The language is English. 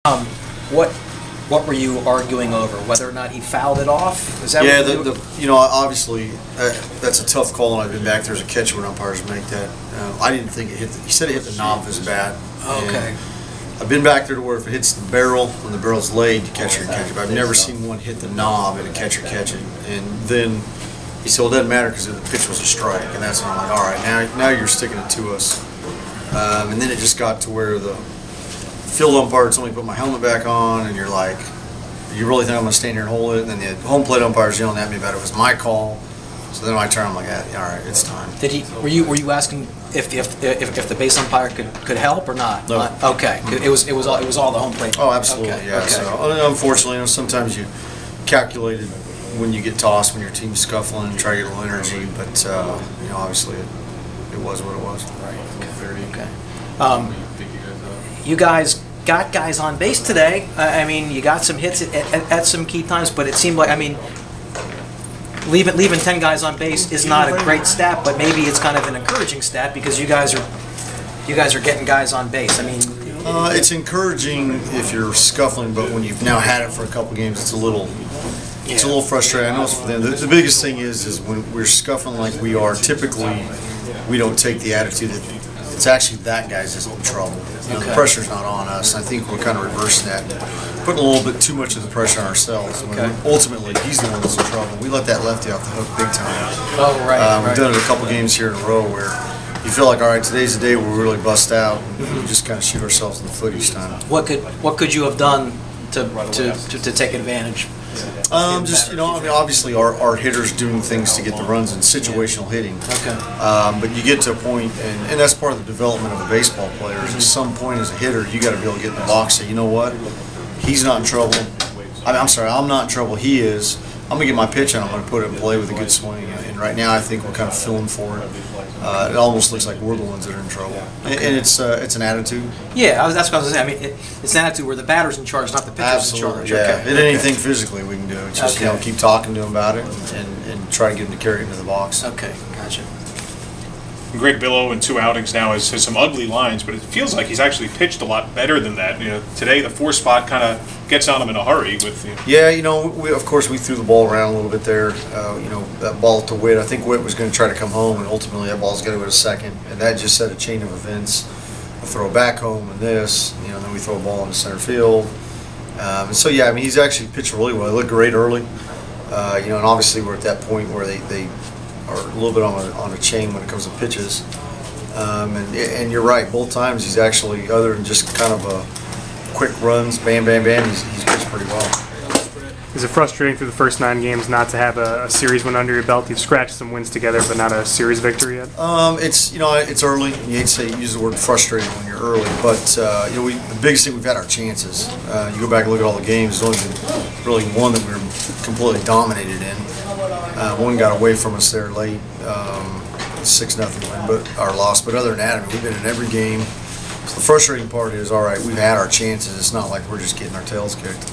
What were you arguing over? Whether or not he fouled it off? Is that yeah, what that's a tough call, and I've been back there as a catcher when umpires make that. I didn't think it hit. He said it hit the knob of his bat. Okay. I've been back there to where if it hits the barrel, when the barrel's laid, the catcher can catch it. But I've never seen one hit the knob and a catcher catch it. And then he said, well, it doesn't matter because the pitch was a strike. And that's when I'm like, all right, now you're sticking it to us. And then it just got to where the field umpire told me to put my helmet back on, and you're like, you really think I'm going to stand here and hold it? And then the home plate umpire's yelling at me about it was my call. So then I turn, I'm like, all right, it's time. Did he? Were you asking if the base umpire could help or not? No. Okay. It was all the home plate. Oh, absolutely. Okay. Yeah. Okay. So unfortunately, sometimes you calculate it when you get tossed, when your team's scuffling, and try to get a little energy. But obviously, it was what it was. Right. Okay. You guys got guys on base today. I mean, you got some hits at some key times, but it seemed like, leaving 10 guys on base is not a great stat, but maybe it's kind of an encouraging stat because you guys are getting guys on base. It's encouraging if you're scuffling, but when you've now had it for a couple games, it's a little frustrating. I know it's for them. The biggest thing is when we're scuffling like we are, typically we don't take the attitude that it's actually that guy's just in trouble. The pressure's not on us. I think we're kind of reversing that, putting a little bit too much of the pressure on ourselves. When ultimately, he's the one that's in trouble. We let that lefty off the hook big time. Oh, right. We've done it a couple games here in a row where you feel like, all right, today's the day where we really bust out, and we just kind of shoot ourselves in the foot each time. What could you have done to take advantage? Obviously our hitters doing things to get the runs in situational hitting. Okay. But you get to a point, and that's part of the development of a baseball player. Is at some point as a hitter, you got to be able to get in the box. Say, you know what, he's not in trouble. I'm sorry, I'm not in trouble. He is. I'm gonna get my pitch and I'm gonna put it in play with a good swing. And right now, I think we're kind of feeling for it. It almost looks like we're the ones that are in trouble, and it's an attitude. Yeah, that's what I was saying. It's an attitude where the batter's in charge, not the pitcher's in charge. Yeah. Okay. It anything physically we can do. It's just keep talking to him about it and try to get him to carry it into the box. Okay, gotcha. Greg Billow in 2 outings now has some ugly lines, but it feels like he's actually pitched a lot better than that. Today the 4 spot kind of gets on him in a hurry. Yeah, of course we threw the ball around a little bit there. That ball to Witt. I think Witt was going to try to come home, and ultimately that ball's got to go to second, and that just set a chain of events. A throw back home, and this, then we throw a ball into center field. And so he's actually pitched really well. He looked great early. And obviously we're at that point where they are a little bit on a chain when it comes to pitches. And you're right, both times he's actually, other than just kind of a quick runs, bam, bam, bam, he's pitched pretty well. Is it frustrating through the first 9 games not to have a series win under your belt? You've scratched some wins together, but not a series victory yet? It's early. You hate to use the word frustrating when you're early, but the biggest thing we've had our chances. You go back and look at all the games. There's only been really one that we were completely dominated in. One got away from us there late, 6-0 win, but our loss. But other than that, we've been in every game. So the frustrating part is, all right, we've had our chances. It's not like we're just getting our tails kicked.